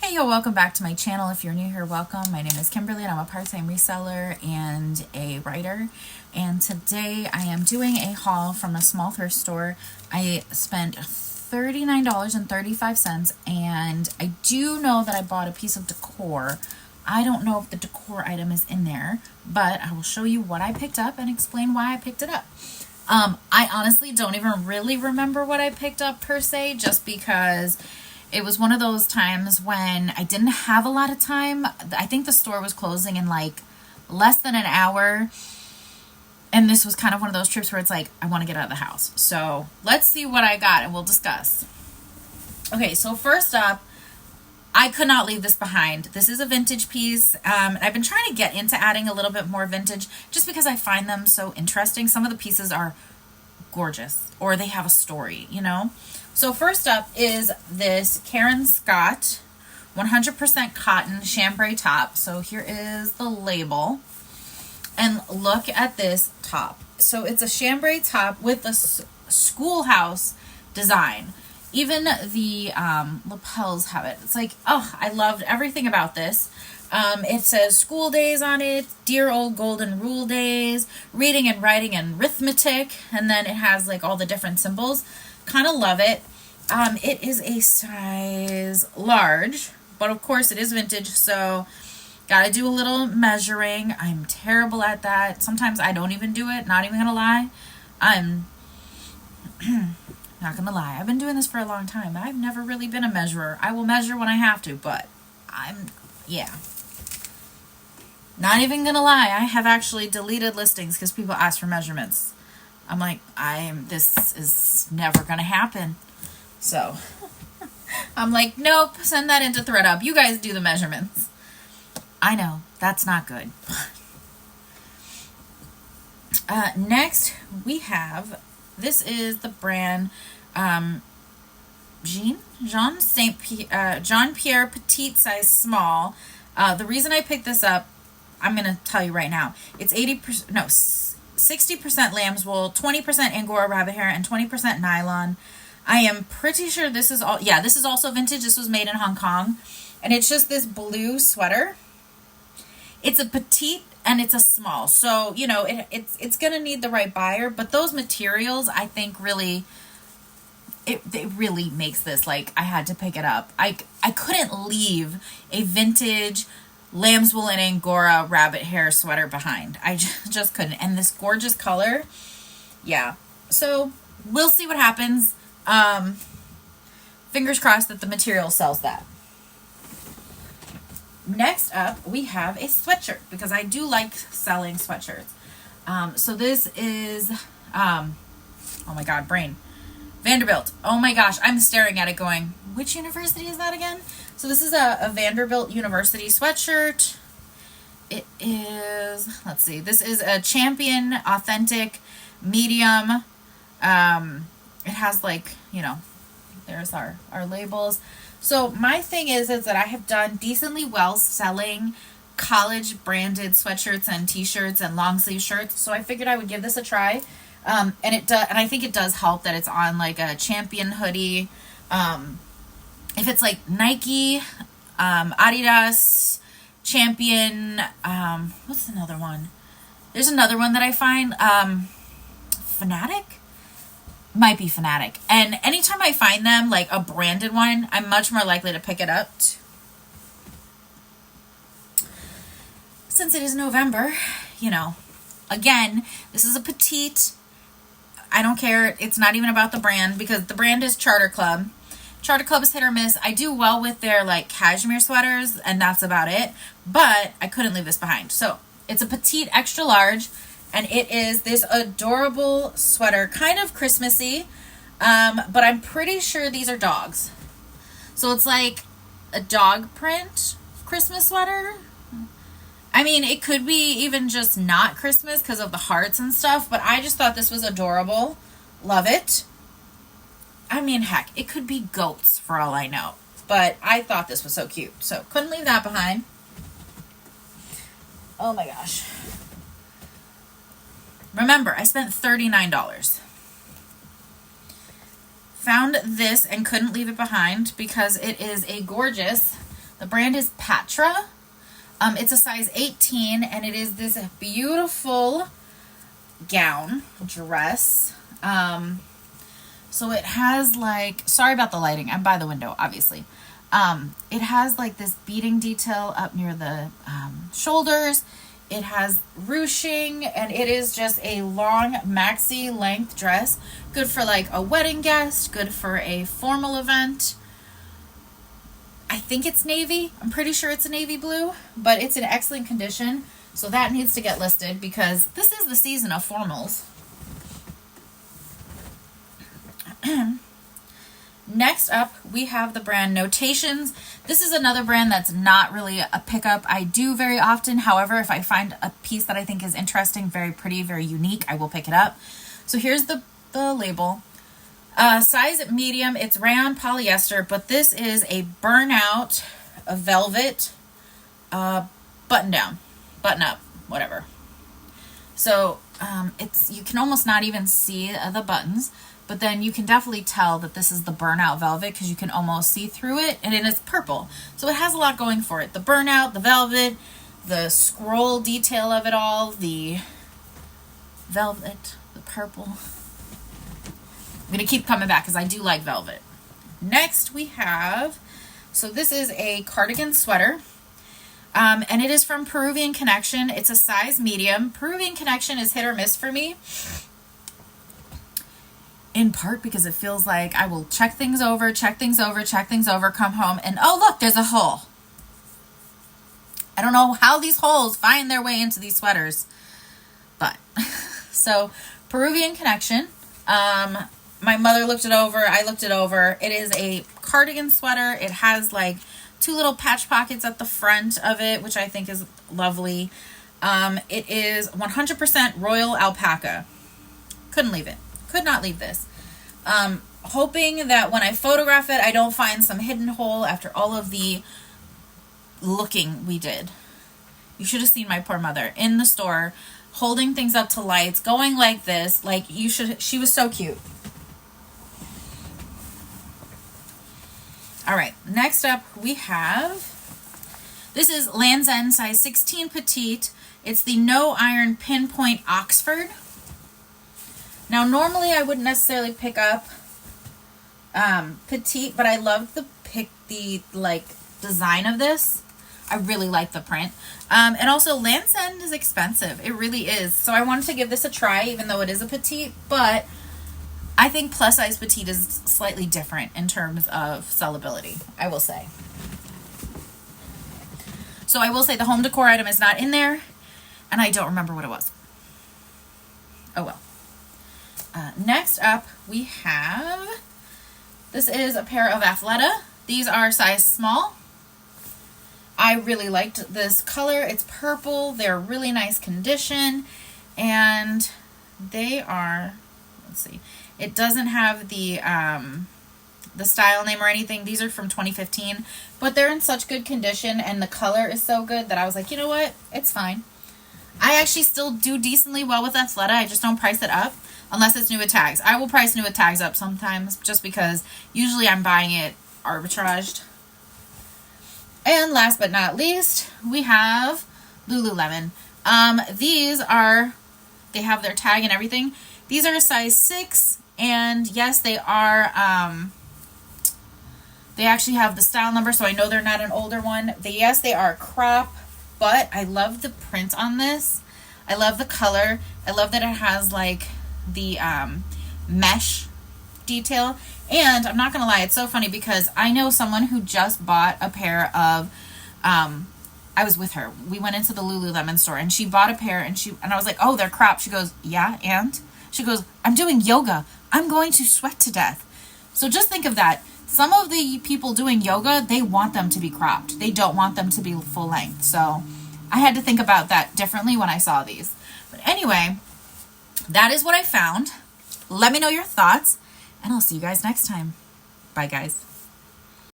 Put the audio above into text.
Hey, yo, welcome back to my channel. If you're new here, welcome. My name is Kimberly and I'm a part-time reseller and a writer. And today I am doing a haul from a small thrift store. I spent $39.35 and I do know that I bought a piece of decor. I don't know if the decor item is in there, but I will show you what I picked up and explain why I picked it up. I honestly don't even really remember what I picked up per se, just because it was one of those times when I didn't have a lot of time. I think the store was closing in like less than an hour. And this was kind of one of those trips where it's like, I want to get out of the house. So let's see what I got and we'll discuss. Okay, so first up, I could not leave this behind. This is a vintage piece. I've been trying to get into adding a little bit more vintage just because I find them so interesting. Some of the pieces are gorgeous or they have a story, you know? So first up is this Karen Scott 100% cotton chambray top. So here is the label. And look at this top. So it's a chambray top with a schoolhouse design. Even the lapels have it. It's like, oh, I loved everything about this. It says school days on it, dear old golden rule days, reading and writing and arithmetic, and then it has like all the different symbols. Kind of love it. It is a size large, but of course it is vintage, so gotta do a little measuring. I'm terrible at that. Sometimes I don't even do it, not even gonna lie. I'm not gonna lie. I've been doing this for a long time. I've never really been a measurer. I will measure when I have to, but yeah. Not even gonna lie. I have actually deleted listings because people ask for measurements. I'm like, this is never gonna happen. So I'm like, nope, send that into ThreadUp. You guys do the measurements. I know, that's not good. Next, we have, this is the brand Jean Pierre Petite Size Small. The reason I picked this up, I'm going to tell you right now. It's 60% lamb's wool, 20% Angora rabbit hair, and 20% nylon. I am pretty sure this is all, yeah, this is also vintage. This was made in Hong Kong. And it's just this blue sweater. It's a petite and it's a small. So, you know, it's going to need the right buyer. But those materials, I think, really, it really makes this, like, I had to pick it up. I couldn't leave a vintage lamb's wool and Angora rabbit hair sweater behind. I just couldn't. And this gorgeous color, yeah. So, we'll see what happens. Fingers crossed that the material sells that. Next up, we have a sweatshirt because I do like selling sweatshirts. So this is, oh my God, brain. Vanderbilt. Oh my gosh, I'm staring at it going, which university is that again? So this is a Vanderbilt University sweatshirt. It is, let's see, this is a Champion Authentic Medium. It has, like, you know, there's our labels. So my thing is that I have done decently well selling college branded sweatshirts and t-shirts and long sleeve shirts. So I figured I would give this a try. And I think it does help that it's on like a Champion hoodie. If it's like Nike, Adidas, Champion, what's another one? There's another one that I find, Fanatic? Might be Fanatic. And anytime I find them, like a branded one, I'm much more likely to pick it up. Since it is November, you know, again, this is a petite. I don't care. It's not even about the brand because the brand is Charter Club. Charter Club is hit or miss. I do well with their like cashmere sweaters and that's about it. But I couldn't leave this behind. So it's a petite extra large. And it is this adorable sweater, kind of Christmassy, but I'm pretty sure these are dogs. So it's like a dog print Christmas sweater. I mean, it could be even just not Christmas because of the hearts and stuff, but I just thought this was adorable. Love it. I mean, heck, it could be goats for all I know, but I thought this was so cute. So couldn't leave that behind. Oh my gosh. Remember, I spent $39. Found this and couldn't leave it behind because it is a gorgeous The brand is Patra. It's a size 18, and it is this beautiful gown, dress. So it has like, sorry about the lighting, I'm by the window, obviously. It has like this beading detail up near the shoulders. It has ruching, and it is just a long maxi length dress. Good for like a wedding guest, good for a formal event. I think it's navy. I'm pretty sure it's a navy blue, but it's in excellent condition. So that needs to get listed because this is the season of formals. Next up, we have the brand Notations. This is another brand that's not really a pickup I do very often. However, if I find a piece that I think is interesting, very pretty, very unique, I will pick it up. So here's the label. Size medium, it's rayon polyester, but this is a burnout, a velvet, button down, button up, whatever. So you can almost not even see the buttons, but then you can definitely tell that this is the burnout velvet because you can almost see through it, and it is purple. So it has a lot going for it. The burnout, the velvet, the scroll detail of it all, the velvet, the purple. I'm going to keep coming back because I do like velvet. Next we have, so this is a cardigan sweater. And it is from Peruvian Connection. It's a size medium. Peruvian Connection is hit or miss for me. In part because it feels like I will check things over, come home, and oh look, there's a hole. I don't know how these holes find their way into these sweaters. But, so, Peruvian Connection. My mother looked it over, I looked it over. It is a cardigan sweater. It has like 2 little patch pockets at the front of it, which I think is lovely. It is 100% royal alpaca. Couldn't leave it. Could not leave this. Hoping that when I photograph it, I don't find some hidden hole after all of the looking we did. You should have seen my poor mother in the store, holding things up to lights, going like this. Like, you should, she was so cute. All right, next up we have, this is Land's End size 16 petite. It's the No Iron Pinpoint Oxford. Now, normally I wouldn't necessarily pick up petite, but I love the design of this. I really like the print. And also, Land's End is expensive. It really is. So I wanted to give this a try, even though it is a petite, but I think plus size petite is slightly different in terms of sellability, I will say. So I will say the home decor item is not in there, and I don't remember what it was. Oh well. Next up, we have, this is a pair of Athleta. These are size small. I really liked this color. It's purple. They're really nice condition, and they are, let's see, it doesn't have the style name or anything. These are from 2015, but they're in such good condition, and the color is so good that I was like, you know what? It's fine. I actually still do decently well with Athleta. I just don't price it up unless it's new with tags. I will price new with tags up sometimes just because usually I'm buying it arbitraged. And last but not least, we have Lululemon. These are, they have their tag and everything. These are a size 6, and yes, they are, they actually have the style number, so I know they're not an older one. Yes, they are crop, but I love the print on this. I love the color. I love that it has like the mesh detail. And I'm not gonna lie, it's so funny because I know someone who just bought a pair of I was with her. We went into the Lululemon store and she bought a pair, and I was like, "Oh, they're crop." She goes, "Yeah, and?" She goes, "I'm doing yoga. I'm going to sweat to death." So just think of that. Some of the people doing yoga, they want them to be cropped. They don't want them to be full length. So I had to think about that differently when I saw these. But anyway, that is what I found. Let me know your thoughts, and I'll see you guys next time. Bye, guys.